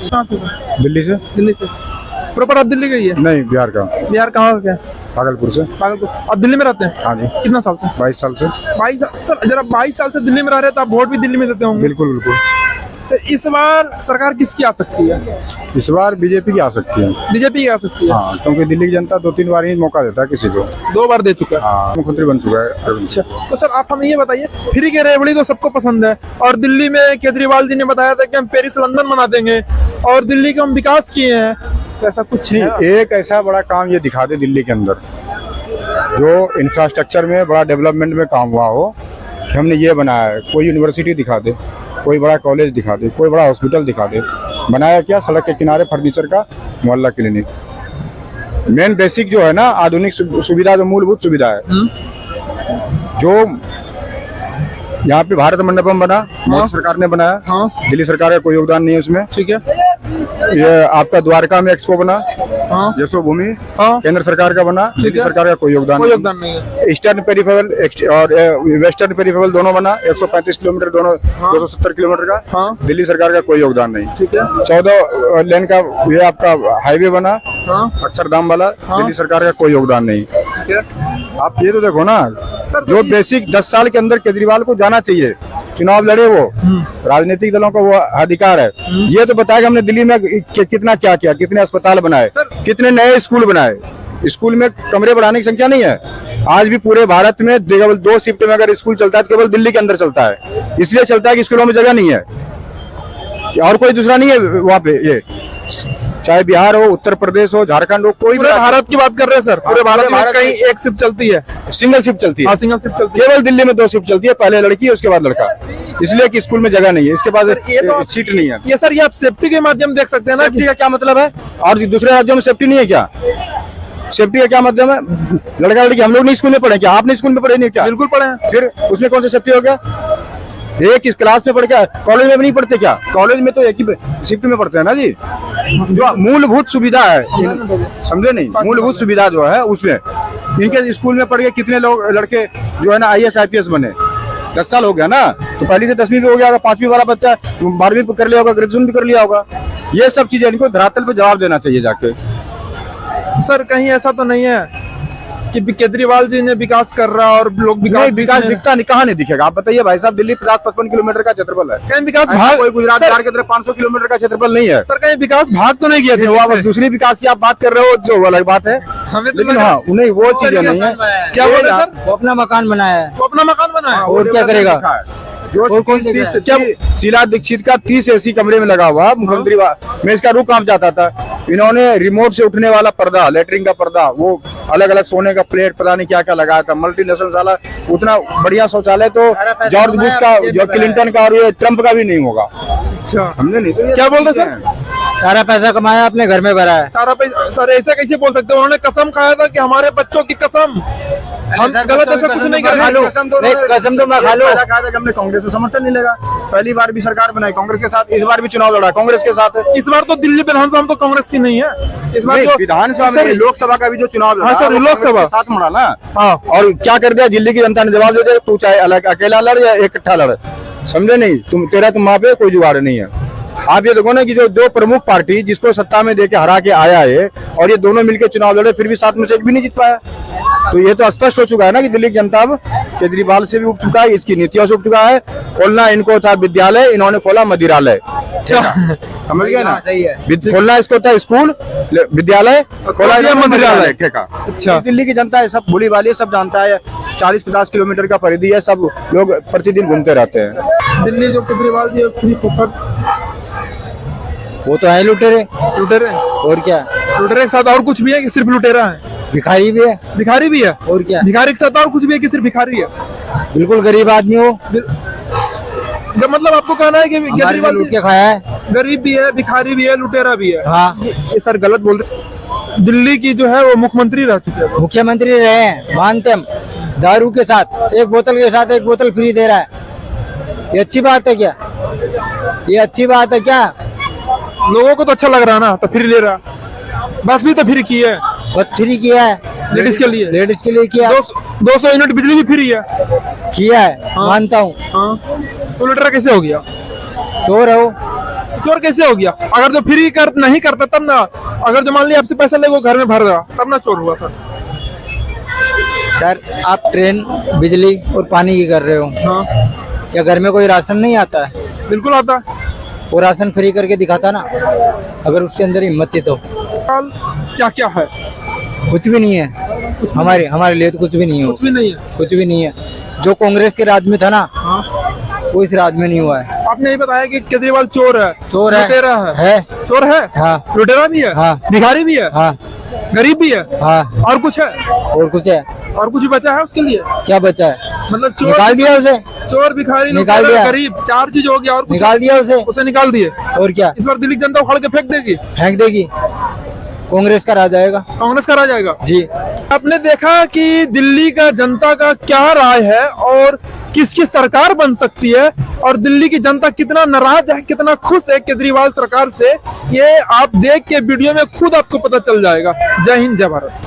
कहाँ से सर? दिल्ली से। दिल्ली से। प्रॉपर आप दिल्ली गई है? नहीं, बिहार का। बिहार कहाँ क्या? भागलपुर से। भागलपुर। आप दिल्ली में रहते हैं? हाँ जी। कितना साल से? 22 साल से। 22 साल सर, जरा 22 साल से दिल्ली में रह रहे हैं तो आप वोट भी दिल्ली में देते होंगे? बिल्कुल बिल्कुल। तो इस बार सरकार किसकी आ सकती है? इस बार बीजेपी की आ सकती है। बीजेपी की आ सकती है? हाँ, क्योंकि दिल्ली की जनता 2-3 बार ही मौका देता है किसी को। 2 बार दे चुका है। हाँ, मुख्यमंत्री बन चुका है। अच्छा, तो सर आप हमें ये बताइए, फ्री की रेवड़ी तो सबको पसंद है और दिल्ली में केजरीवाल जी ने बताया था कि हम पेरिस लंदन बना देंगे और दिल्ली का हम विकास किए हैं, तो ऐसा कुछ नहीं, है? एक ऐसा बड़ा काम ये दिखा दे दिल्ली के अंदर जो इंफ्रास्ट्रक्चर में बड़ा डेवलपमेंट में काम हुआ हो कि हमने ये बनाया है। कोई यूनिवर्सिटी दिखा दे, कोई बड़ा कॉलेज दिखा दे, कोई बड़ा हॉस्पिटल दिखा दे। बनाया क्या? सड़क के किनारे फर्नीचर का मोहल्ला क्लिनिक। मेन बेसिक जो है ना, आधुनिक सुविधा, जो मूलभूत सुविधा है, जो यहाँ पे भारत मंडपम बना, मोदी सरकार ने बनाया। हाँ। दिल्ली सरकार का कोई योगदान नहीं है उसमें। ठीक है। ये आपका द्वारका में एक्सपो बना, हाँ। यशो भूमि, हाँ। केंद्र सरकार का बना, दिल्ली सरकार का कोई योगदान नहीं है। ईस्टर्न पेरिफेरल और वेस्टर्न पेरिफेरल दोनों बना, 135 किलोमीटर दोनों, 270 किलोमीटर का। हाँ। दिल्ली सरकार का कोई योगदान नहीं। ठीक है। 14 लेन का ये आपका हाईवे बना, हाँ। अक्षरधाम वाला, दिल्ली सरकार का कोई योगदान नहीं। ठीक है। आप ये तो देखो ना, जो बेसिक 10 साल के अंदर केजरीवाल को जाना चाहिए, चुनाव लड़े वो, राजनीतिक दलों का वो अधिकार है। ये तो बताया हमने दिल्ली में कितना क्या किया, कितने अस्पताल बनाए, कितने नए स्कूल बनाए। स्कूल में कमरे बढ़ाने की संख्या नहीं है। आज भी पूरे भारत में केवल 2 शिफ्ट में अगर स्कूल चलता है तो केवल दिल्ली के अंदर चलता है। इसलिए चलता है कि स्कूलों में जगह नहीं है और कोई दूसरा नहीं है वहाँ पे। ये चाहे बिहार हो, उत्तर प्रदेश हो, झारखंड हो, कोई पूरे भारत की बात कर रहे हैं सर? पूरे भारत में कहीं एक शिफ्ट चलती है? सिंगल शिफ्ट चलती है। हाँ, सिंगल शिफ्ट चलती है। केवल दिल्ली में 2 शिफ्ट चलती है, पहले लड़की उसके बाद लड़का, इसलिए कि स्कूल में जगह नहीं है, इसके बाद सीट नहीं है। ये सर, ये आप सेफ्टी के माध्यम देख सकते हैं ना। सेफ्टी का क्या मतलब है? और दूसरे राज्यों में सेफ्टी नहीं है क्या? सेफ्टी का क्या मतलब है? लड़का लड़की हम लोग नहीं स्कूल में पढ़े क्या? आपने स्कूल में पढ़े नहीं क्या? बिल्कुल पढ़े हैं। फिर उसमें कौन सा सेफ्टी हो गया? एक इस क्लास में पढ़ के कॉलेज में भी नहीं पढ़ते क्या? कॉलेज में तो एक ही शिफ्ट में पढ़ते हैं ना जी। जो मूलभूत सुविधा है, समझे नहीं, मूलभूत सुविधा जो है उसमें इनके स्कूल में पढ़ के कितने लोग लड़के जो है ना IAS IPS बने। 10 साल हो गया ना, तो पहली से 10वीं भी हो गया होगा, 5वीं वाला बच्चा 12वीं कर लिया होगा, ग्रेजुएशन भी कर लिया होगा। ये सब चीजें इनको धरातल पे जवाब देना चाहिए जाके। सर कहीं ऐसा तो नहीं है कि केजरीवाल जी ने विकास कर रहा और लोग विकास दिखता नहीं, कहाँ नहीं दिखेगा? आप बताइए भाई साहब, दिल्ली 50-55 किलोमीटर का क्षेत्रफल है। कहीं विकास भाग, कोई गुजरात बिहार की तरह 500 किलोमीटर का क्षेत्रफल नहीं है सर। कहीं विकास भाग तो नहीं किया था? वो दूसरी विकास की आप बात कर रहे हो जो अलग बात है, हमें तो लेकिन हाँ नहीं, वो चीजें नहीं है। क्या बोल रहे सर? वो अपना मकान बनाया है। वो अपना मकान बनाया है और क्या करेगा? जो क्या शीला दीक्षित का 30 AC कमरे में लगा हुआ मुख्यमंत्री में इसका रुख काम चाहता था। इन्होंने रिमोट से उठने वाला पर्दा, लेटरिन का पर्दा, वो अलग अलग सोने का प्लेट, पता नहीं क्या क्या लगाया था। मल्टीनेशनल साला उतना बढ़िया शौचालय तो जॉर्ज बुश का, जो क्लिंटन का और ये ट्रम्प का भी नहीं होगा। अच्छा, हमने नहीं तो क्या बोल रहे सर? सारा पैसा कमाया अपने घर में भरा है। सारा पैसा? सर ऐसा कैसे बोल सकते हो? उन्होंने कसम खाया था कि हमारे बच्चों की कसम, हम गलत ऐसा कुछ नहीं कर रहे। कसम तो मैं खा लो। हमने कांग्रेस को समर्थन नहीं लगा। पहली बार भी सरकार बनाई कांग्रेस के साथ, इस बार भी चुनाव लड़ा कांग्रेस के साथ। इस बार तो दिल्ली विधानसभा तो कांग्रेस की नहीं है। इस बार विधानसभा में, लोकसभा का भी जो चुनाव लड़ा, हाँ सर, लोकसभा साथ मुड़ा ना। हाँ, और क्या कर दिया दिल्ली की जनता ने? जवाब दे दिया, तू चाहे अलग अकेला लड़ या इकट्ठा लड़, समझे नहीं, तुम वहाँ पे कोई जुगाड़ नहीं है। आप ये देखो ना कि जो प्रमुख पार्टी जिसको सत्ता में देके हरा के आया है और ये दोनों मिलकर चुनाव लड़े, फिर भी 7 में से 1 भी नहीं जीत पाया। तो ये तो स्पष्ट हो चुका है ना कि दिल्ली की जनता अब केजरीवाल से भी उठ चुका है, इसकी नीतियों से उठ चुका है। खोलना इनको था विद्यालय, इन्होंने खोला मदिरालय। समझ गए ना? खोलना इसको था स्कूल, विद्यालय, खोला मदिरालय ठेका। अच्छा, दिल्ली की जनता है सब भूली वाली, सब जानता है। 40-50 किलोमीटर का परिधि है, सब लोग प्रतिदिन घूमते रहते हैं। दिल्ली जो केजरीवाल जी वो तो है लुटेरे। और क्या? लुटेरे के साथ और कुछ भी है कि सिर्फ लुटेरा है? भिखारी भी है। भिखारी भी है? और क्या? भिखारी के साथ और कुछ भी है कि सिर्फ भिखारी है? बिल्कुल गरीब आदमी हो। मतलब आपको कहना है कि केजरीवाल लूट के खाया है? गरीब भी है, भिखारी भी है, लुटेरा भी है। हाँ, ये सर गलत बोल रहे। दिल्ली की जो है वो मुख्यमंत्री रह चुके हैं। मुख्यमंत्री रहे हैं, मानते हम। दारू के साथ, एक बोतल के साथ 1 बोतल फ्री दे रहा है। ये अच्छी बात है क्या? ये अच्छी बात है क्या? लोगों को तो अच्छा लग रहा ना, तो फ्री ले रहा। बस भी तो फ्री की है, बस फ्री किया है लेडीज के लिए। लेडीज के लिए किया। 200 यूनिट बिजली भी फ्री है, किया है। हाँ। मानता हूँ। हाँ, तो लुटेरा कैसे हो गया? चोर हो। चोर कैसे हो गया? अगर जो फ्री कर नहीं करता तब ना, अगर जो मान लिया आपसे पैसा ले वो घर में भर रहा तब ना चोर हुआ सर। सर आप ट्रेन, बिजली और पानी की कर रहे हो, हाँ क्या घर में कोई राशन नहीं आता है? बिल्कुल आता है। वो राशन फ्री करके दिखाता ना, अगर उसके अंदर हिम्मत थी तो। क्या क्या है? कुछ भी नहीं है, हमारे लिए तो कुछ भी नहीं हो, कुछ भी नहीं है। कुछ भी नहीं है। जो कांग्रेस के राज में था ना, हाँ। वो इस राज में नहीं हुआ है। आपने ये बताया कि केजरीवाल चोर है, चोर है, लुटेरा है, चोर है, हाँ लुटेरा भी है, हाँ। भिखारी भी है, हाँ गरीब भी है, हाँ। और कुछ है? और कुछ है? और कुछ बचा है उसके लिए? क्या बचा है? मतलब चोर, निकाल दिया उसे, चोर, भिखारी, निकाल लुटेरा, दिया। गरीब, चार चीज हो गया और कुछ? निकाल दिया उसे, उसे निकाल दिए। और क्या? इस बार दिल्ली की जनता उखाड़ के फेंक देगी, फेंक देगी, कांग्रेस का राज आएगा कांग्रेस का राज आएगा जी। आपने देखा कि दिल्ली का जनता का क्या राय है और किसकी सरकार बन सकती है, और दिल्ली की जनता कितना नाराज है, कितना खुश है केजरीवाल सरकार से, ये आप देख के वीडियो में खुद आपको पता चल जाएगा। जय हिंद, जय भारत।